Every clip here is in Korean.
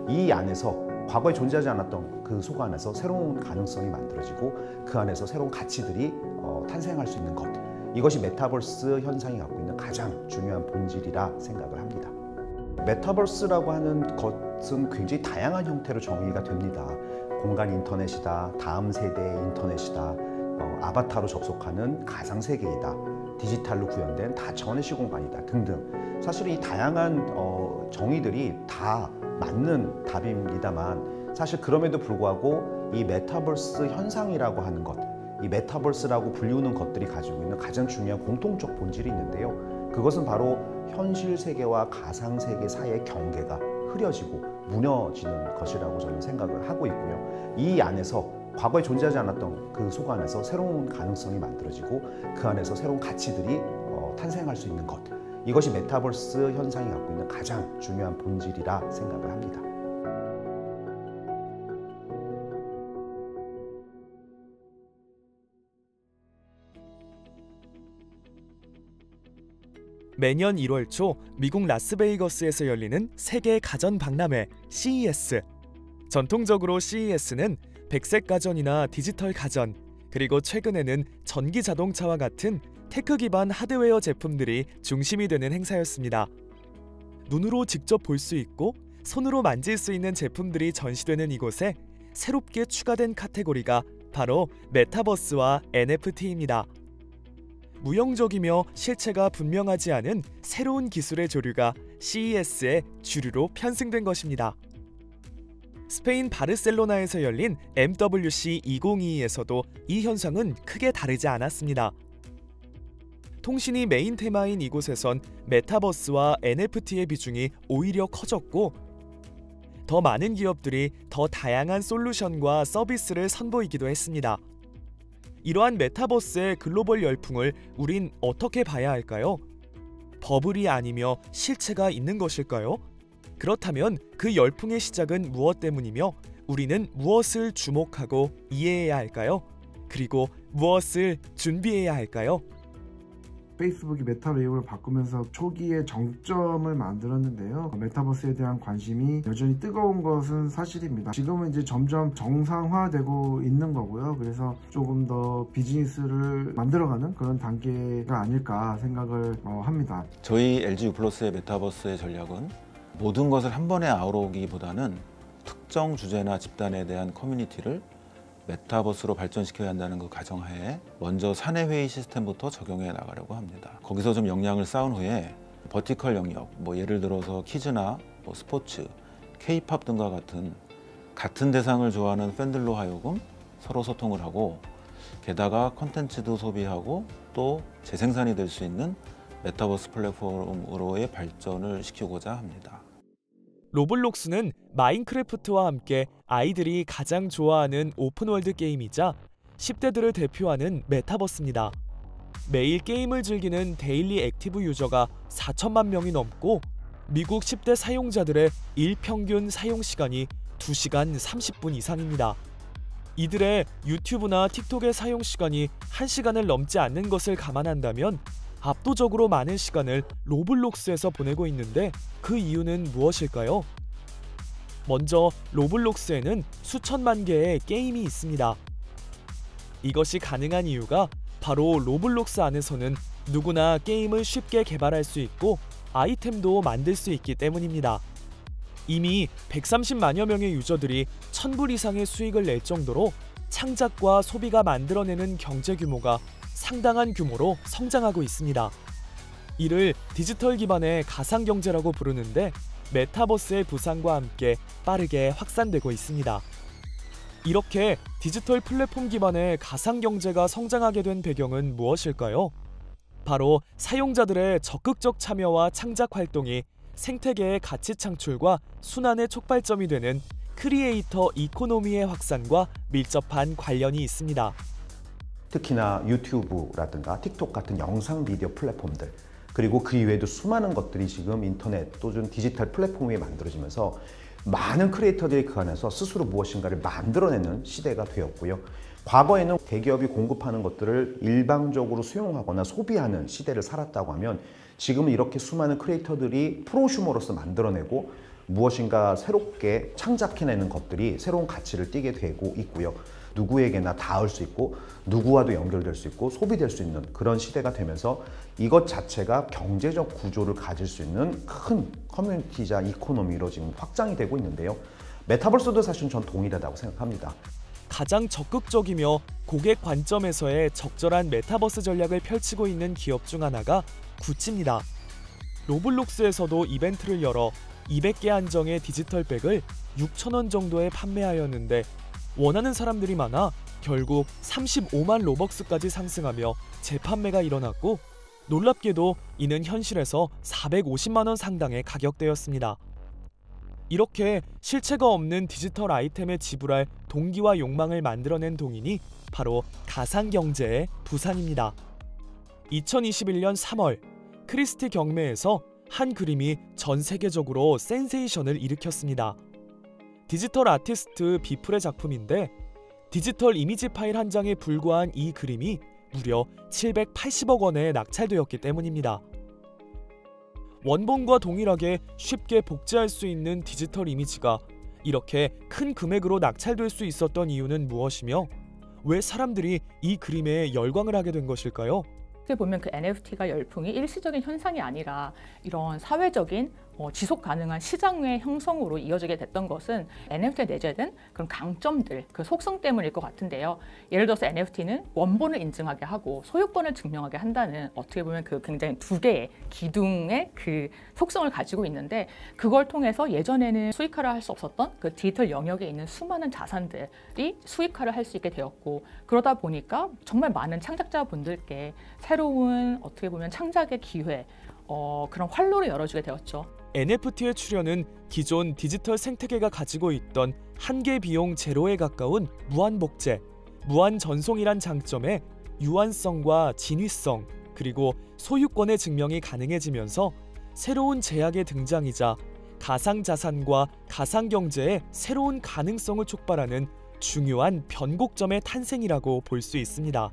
이 안에서 과거에 존재하지 않았던 그 속 안에서 새로운 가능성이 만들어지고 그 안에서 새로운 가치들이 탄생할 수 있는 것. 이것이 메타버스 현상이 갖고 있는 가장 중요한 본질이라 생각을 합니다. 메타버스라고 하는 것은 굉장히 다양한 형태로 정의가 됩니다. 공간 인터넷이다, 다음 세대의 인터넷이다, 아바타로 접속하는 가상 세계이다, 디지털로 구현된 다차원의 시공간이다 등등. 사실 이 다양한 정의들이 다 맞는 답입니다만, 사실 그럼에도 불구하고 이 메타버스 현상이라고 하는 것, 이 메타버스라고 불리우는 것들이 가지고 있는 가장 중요한 공통적 본질이 있는데요. 그것은 바로 현실 세계와 가상 세계 사이의 경계가 흐려지고 무너지는 것이라고 저는 생각을 하고 있고요. 이 안에서 과거에 존재하지 않았던 그 속 안에서 새로운 가능성이 만들어지고 그 안에서 새로운 가치들이 탄생할 수 있는 것. 이것이 메타버스 현상이 갖고 있는 가장 중요한 본질이라 생각을 합니다. 매년 1월 초 미국 라스베이거스에서 열리는 세계 가전 박람회 CES. 전통적으로 CES는 백색 가전이나 디지털 가전, 그리고 최근에는 전기 자동차와 같은 테크 기반 하드웨어 제품들이 중심이 되는 행사였습니다. 눈으로 직접 볼 수 있고 손으로 만질 수 있는 제품들이 전시되는 이곳에 새롭게 추가된 카테고리가 바로 메타버스와 NFT입니다. 무형적이며 실체가 분명하지 않은 새로운 기술의 조류가 CES의 주류로 편승된 것입니다. 스페인 바르셀로나에서 열린 MWC 2022에서도 이 현상은 크게 다르지 않았습니다. 통신이 메인 테마인 이곳에선 메타버스와 NFT의 비중이 오히려 커졌고, 더 많은 기업들이 더 다양한 솔루션과 서비스를 선보이기도 했습니다. 이러한 메타버스의 글로벌 열풍을 우린 어떻게 봐야 할까요? 버블이 아니며 실체가 있는 것일까요? 그렇다면 그 열풍의 시작은 무엇 때문이며 우리는 무엇을 주목하고 이해해야 할까요? 그리고 무엇을 준비해야 할까요? 페이스북이 메타 웨이브를 바꾸면서 초기에 정점을 만들었는데요. 메타버스에 대한 관심이 여전히 뜨거운 것은 사실입니다. 지금은 이제 점점 정상화되고 있는 거고요. 그래서 조금 더 비즈니스를 만들어가는 그런 단계가 아닐까 생각을 합니다. 저희 LG U+의 메타버스의 전략은 모든 것을 한 번에 아우르기보다는 특정 주제나 집단에 대한 커뮤니티를 메타버스로 발전시켜야 한다는 그 가정하에 먼저 사내 회의 시스템부터 적용해 나가려고 합니다. 거기서 좀 역량을 쌓은 후에 버티컬 영역, 예를 들어서 퀴즈나 스포츠, K-팝 등과 같은 대상을 좋아하는 팬들로 하여금 서로 소통을 하고, 게다가 콘텐츠도 소비하고 또 재생산이 될 수 있는 메타버스 플랫폼으로의 발전을 시키고자 합니다. 로블록스는 마인크래프트와 함께 아이들이 가장 좋아하는 오픈월드 게임이자 10대들을 대표하는 메타버스입니다. 매일 게임을 즐기는 데일리 액티브 유저가 4천만 명이 넘고, 미국 10대 사용자들의 일평균 사용시간이 2시간 30분 이상입니다. 이들의 유튜브나 틱톡의 사용시간이 1시간을 넘지 않는 것을 감안한다면 압도적으로 많은 시간을 로블록스에서 보내고 있는데, 그 이유는 무엇일까요? 먼저 로블록스에는 수천만 개의 게임이 있습니다. 이것이 가능한 이유가 바로 로블록스 안에서는 누구나 게임을 쉽게 개발할 수 있고 아이템도 만들 수 있기 때문입니다. 이미 130만여 명의 유저들이 1000불 이상의 수익을 낼 정도로 창작과 소비가 만들어내는 경제 규모가 상당한 규모로 성장하고 있습니다. 이를 디지털 기반의 가상경제라고 부르는데, 메타버스의 부상과 함께 빠르게 확산되고 있습니다. 이렇게 디지털 플랫폼 기반의 가상경제가 성장하게 된 배경은 무엇일까요? 바로 사용자들의 적극적 참여와 창작 활동이 생태계의 가치 창출과 순환의 촉발점이 되는 크리에이터 이코노미의 확산과 밀접한 관련이 있습니다. 특히나 유튜브라든가 틱톡 같은 영상 비디오 플랫폼들, 그리고 그 이외에도 수많은 것들이 지금 인터넷 또는 디지털 플랫폼 위에 만들어지면서 많은 크리에이터들이 그 안에서 스스로 무엇인가를 만들어내는 시대가 되었고요. 과거에는 대기업이 공급하는 것들을 일방적으로 수용하거나 소비하는 시대를 살았다고 하면, 지금은 이렇게 수많은 크리에이터들이 프로슈머로서 만들어내고 무엇인가 새롭게 창작해내는 것들이 새로운 가치를 띠게 되고 있고요. 누구에게나 닿을 수 있고 누구와도 연결될 수 있고 소비될 수 있는 그런 시대가 되면서 이것 자체가 경제적 구조를 가질 수 있는 큰 커뮤니티자 이코노미로 지금 확장이 되고 있는데요. 메타버스도 사실 전 동일하다고 생각합니다. 가장 적극적이며 고객 관점에서의 적절한 메타버스 전략을 펼치고 있는 기업 중 하나가 구찌입니다. 로블록스에서도 이벤트를 열어 200개 한정의 디지털백을 6,000원 정도에 판매하였는데 원하는 사람들이 많아 결국 35만 로벅스까지 상승하며 재판매가 일어났고 놀랍게도 이는 현실에서 450만 원 상당의 가격대였습니다. 이렇게 실체가 없는 디지털 아이템에 지불할 동기와 욕망을 만들어낸 동인이 바로 가상경제의 부산입니다. 2021년 3월 크리스티 경매에서 한 그림이 전 세계적으로 센세이션을 일으켰습니다. 디지털 아티스트 비플의 작품인데 디지털 이미지 파일 한 장에 불과한 이 그림이 무려 780억 원에 낙찰되었기 때문입니다. 원본과 동일하게 쉽게 복제할 수 있는 디지털 이미지가 이렇게 큰 금액으로 낙찰될 수 있었던 이유는 무엇이며 왜 사람들이 이 그림에 열광을 하게 된 것일까요? 어떻게 보면 그 NFT가 열풍이 일시적인 현상이 아니라 이런 사회적인 지속 가능한 시장의 형성으로 이어지게 됐던 것은 NFT에 내재된 그런 강점들, 그 속성 때문일 것 같은데요. 예를 들어서 NFT는 원본을 인증하게 하고 소유권을 증명하게 한다는 어떻게 보면 그 굉장히 두 개의 기둥의 그 속성을 가지고 있는데 그걸 통해서 예전에는 수익화를 할 수 없었던 그 디지털 영역에 있는 수많은 자산들이 수익화를 할 수 있게 되었고 그러다 보니까 정말 많은 창작자분들께 새로운 어떻게 보면 창작의 기회, 그런 활로를 열어주게 되었죠. NFT의 출현은 기존 디지털 생태계가 가지고 있던 한계 비용 제로에 가까운 무한 복제, 무한 전송이란 장점에 유한성과 진위성, 그리고 소유권의 증명이 가능해지면서 새로운 제약의 등장이자 가상자산과 가상경제의 새로운 가능성을 촉발하는 중요한 변곡점의 탄생이라고 볼 수 있습니다.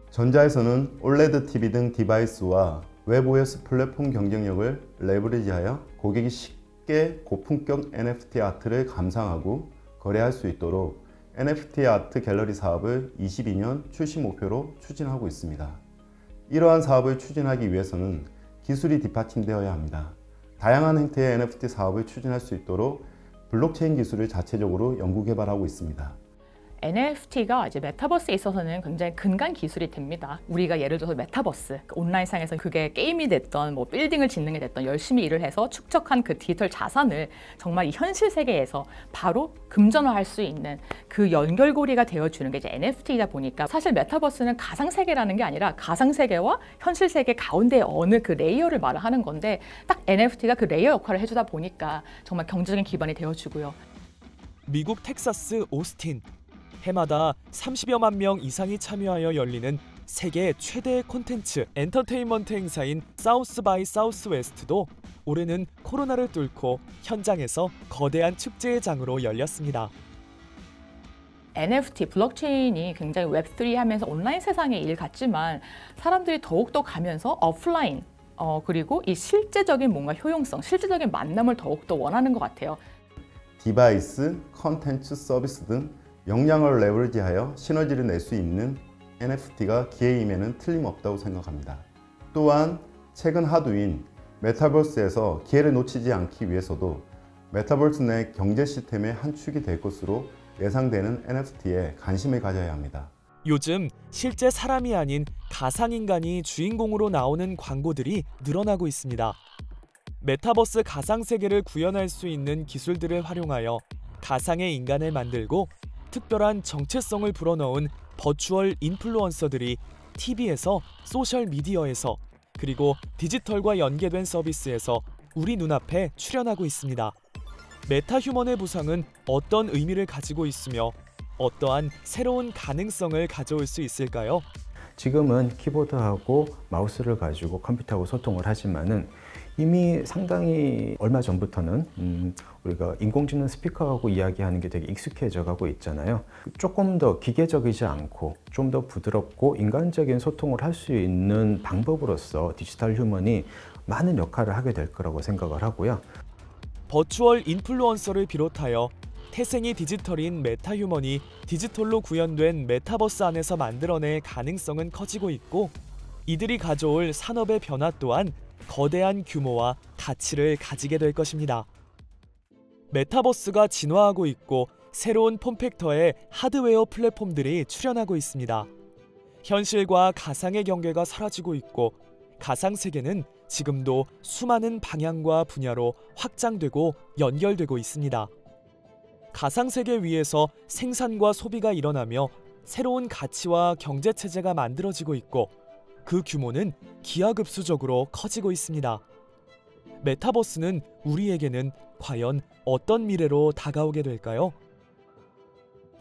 전자에서는 OLED TV 등 디바이스와 웹OS 플랫폼 경쟁력을 레버리지하여 고객이 쉽게 고품격 NFT 아트를 감상하고 거래할 수 있도록 NFT 아트 갤러리 사업을 22년 출시 목표로 추진하고 있습니다. 이러한 사업을 추진하기 위해서는 기술이 뒷받침되어야 합니다. 다양한 형태의 NFT 사업을 추진할 수 있도록 블록체인 기술을 자체적으로 연구 개발하고 있습니다. NFT가 이제 메타버스에 있어서는 굉장히 근간 기술이 됩니다. 우리가 예를 들어서 메타버스, 온라인상에서 그게 게임이 됐던 뭐 빌딩을 짓는 게 됐던 열심히 일을 해서 축적한 그 디지털 자산을 정말 이 현실 세계에서 바로 금전화할 수 있는 그 연결고리가 되어주는 게 이제 NFT이다 보니까 사실 메타버스는 가상세계라는 게 아니라 가상세계와 현실 세계 가운데 어느 그 레이어를 말을 하는 건데 딱 NFT가 그 레이어 역할을 해주다 보니까 정말 경제적인 기반이 되어주고요. 미국 텍사스 오스틴. 해마다 30여만 명 이상이 참여하여 열리는 세계 최대의 콘텐츠 엔터테인먼트 행사인 사우스 바이 사우스 웨스트도 올해는 코로나를 뚫고 현장에서 거대한 축제의 장으로 열렸습니다. NFT, 블록체인이 굉장히 웹3 하면서 온라인 세상의 일 같지만 사람들이 더욱더 가면서 오프라인, 그리고 이 실제적인 뭔가 효용성, 실제적인 만남을 더욱더 원하는 것 같아요. 디바이스, 컨텐츠, 서비스 등 역량을 레버리지하여 시너지를 낼 수 있는 NFT가 기회임에는 틀림없다고 생각합니다. 또한 최근 하두인 메타버스에서 기회를 놓치지 않기 위해서도 메타버스 내 경제 시스템의 한 축이 될 것으로 예상되는 NFT에 관심을 가져야 합니다. 요즘 실제 사람이 아닌 가상인간이 주인공으로 나오는 광고들이 늘어나고 있습니다. 메타버스 가상세계를 구현할 수 있는 기술들을 활용하여 가상의 인간을 만들고 특별한 정체성을 불어넣은 버추얼 인플루언서들이 TV에서, 소셜미디어에서, 그리고 디지털과 연계된 서비스에서 우리 눈앞에 출현하고 있습니다. 메타휴먼의 부상은 어떤 의미를 가지고 있으며 어떠한 새로운 가능성을 가져올 수 있을까요? 지금은 키보드하고 마우스를 가지고 컴퓨터하고 소통을 하지만은 이미 상당히 얼마 전부터는 우리가 인공지능 스피커하고 이야기하는 게 되게 익숙해져 가고 있잖아요. 조금 더 기계적이지 않고 좀 더 부드럽고 인간적인 소통을 할 수 있는 방법으로서 디지털 휴먼이 많은 역할을 하게 될 거라고 생각을 하고요. 버추얼 인플루언서를 비롯하여 태생이 디지털인 메타휴먼이 디지털로 구현된 메타버스 안에서 만들어낼 가능성은 커지고 있고, 이들이 가져올 산업의 변화 또한 거대한 규모와 가치를 가지게 될 것입니다. 메타버스가 진화하고 있고 새로운 폼팩터의 하드웨어 플랫폼들이 출현하고 있습니다. 현실과 가상의 경계가 사라지고 있고 가상세계는 지금도 수많은 방향과 분야로 확장되고 연결되고 있습니다. 가상세계 위에서 생산과 소비가 일어나며 새로운 가치와 경제체제가 만들어지고 있고 그 규모는 기하급수적으로 커지고 있습니다. 메타버스는 우리에게는 과연 어떤 미래로 다가오게 될까요?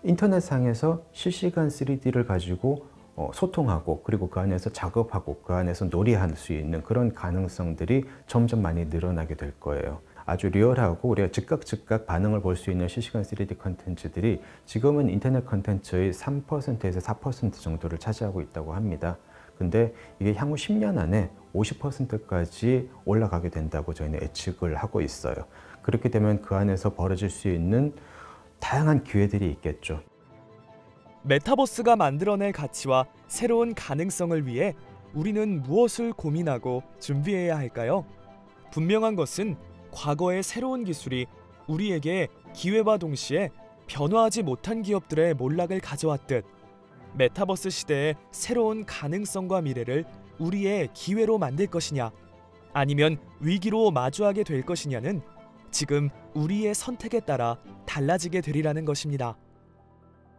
인터넷상에서 실시간 3D를 가지고 소통하고 그리고 그 안에서 작업하고 그 안에서 놀이할 수 있는 그런 가능성들이 점점 많이 늘어나게 될 거예요. 아주 리얼하고 우리가 즉각 반응을 볼 수 있는 실시간 3D 컨텐츠들이 지금은 인터넷 컨텐츠의 3%에서 4% 정도를 차지하고 있다고 합니다. 근데 이게 향후 10년 안에 50%까지 올라가게 된다고 저희는 예측을 하고 있어요. 그렇게 되면 그 안에서 벌어질 수 있는 다양한 기회들이 있겠죠. 메타버스가 만들어낼 가치와 새로운 가능성을 위해 우리는 무엇을 고민하고 준비해야 할까요? 분명한 것은 과거의 새로운 기술이 우리에게 기회와 동시에 변화하지 못한 기업들의 몰락을 가져왔듯 메타버스 시대의 새로운 가능성과 미래를 우리의 기회로 만들 것이냐, 아니면 위기로 마주하게 될 것이냐는 지금 우리의 선택에 따라 달라지게 되리라는 것입니다.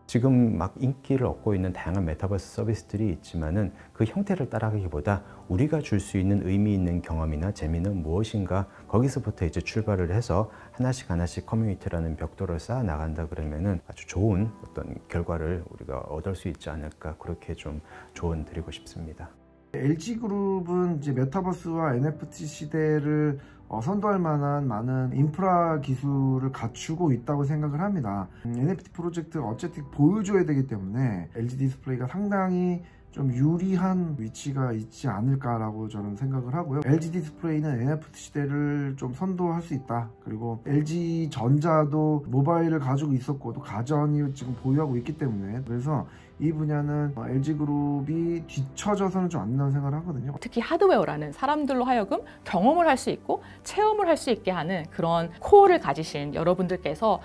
지금 막 인기를 얻고 있는 다양한 메타버스 서비스들이 있지만은 그 형태를 따라가기보다 우리가 줄 수 있는 의미 있는 경험이나 재미는 무엇인가, 거기서부터 이제 출발을 해서 하나씩 커뮤니티라는 벽돌을 쌓아 나간다 그러면은 아주 좋은 어떤 결과를 우리가 얻을 수 있지 않을까, 그렇게 좀 조언 드리고 싶습니다. LG그룹은 이제 메타버스와 NFT 시대를 선도할 만한 많은 인프라 기술을 갖추고 있다고 생각을 합니다. NFT 프로젝트가 어쨌든 보여줘야 되기 때문에 LG 디스플레이가 상당히 좀 유리한 위치가 있지 않을까라고 저는 생각을 하고요. LG 디스플레이는 NFT 시대를 좀 선도할 수 있다. 그리고 LG 전자도 모바일을 가지고 있었고 또 가전이 지금 보유하고 있기 때문에, 그래서 이 분야는 LG그룹이 뒤처져서는 좀 안 된다는 생각을 하거든요. 특히 하드웨어라는 사람들로 하여금 경험을 할 수 있고 체험을 할 수 있게 하는 그런 코어를 가지신 여러분들께서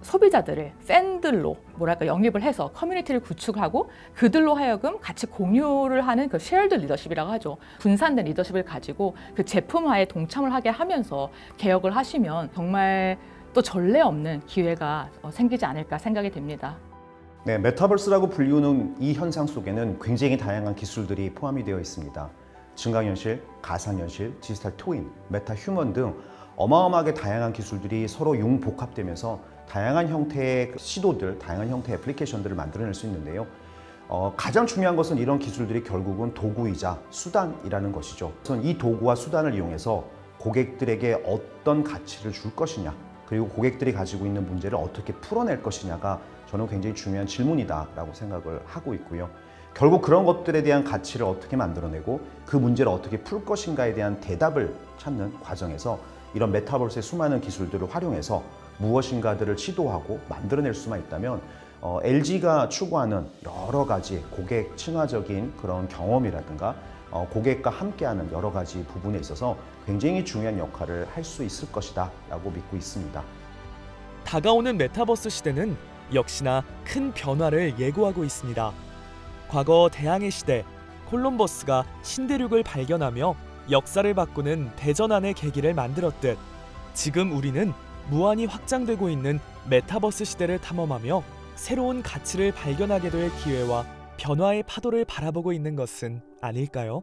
소비자들을 팬들로 영입을 해서 커뮤니티를 구축하고 그들로 하여금 같이 공유를 하는 그 쉐어드 리더십이라고 하죠. 분산된 리더십을 가지고 그 제품화에 동참을 하게 하면서 개혁을 하시면 정말 또 전례 없는 기회가 생기지 않을까 생각이 됩니다. 네, 메타버스라고 불리우는 이 현상 속에는 굉장히 다양한 기술들이 포함이 되어 있습니다. 증강현실, 가상현실, 디지털 트윈, 메타휴먼 등 어마어마하게 다양한 기술들이 서로 융복합되면서 다양한 형태의 시도들, 다양한 형태의 애플리케이션들을 만들어낼 수 있는데요. 가장 중요한 것은 이런 기술들이 결국은 도구이자 수단이라는 것이죠. 우선 이 도구와 수단을 이용해서 고객들에게 어떤 가치를 줄 것이냐, 그리고 고객들이 가지고 있는 문제를 어떻게 풀어낼 것이냐가 저는 굉장히 중요한 질문이다라고 생각을 하고 있고요. 결국 그런 것들에 대한 가치를 어떻게 만들어내고 그 문제를 어떻게 풀 것인가에 대한 대답을 찾는 과정에서 이런 메타버스의 수많은 기술들을 활용해서 무엇인가들을 시도하고 만들어낼 수만 있다면 LG가 추구하는 여러 가지 고객 친화적인 그런 경험이라든가 고객과 함께하는 여러 가지 부분에 있어서 굉장히 중요한 역할을 할 수 있을 것이다 라고 믿고 있습니다. 다가오는 메타버스 시대는 역시나 큰 변화를 예고하고 있습니다. 과거 대항해 시대, 콜럼버스가 신대륙을 발견하며 역사를 바꾸는 대전환의 계기를 만들었듯 지금 우리는 무한히 확장되고 있는 메타버스 시대를 탐험하며 새로운 가치를 발견하게 될 기회와 변화의 파도를 바라보고 있는 것은 아닐까요?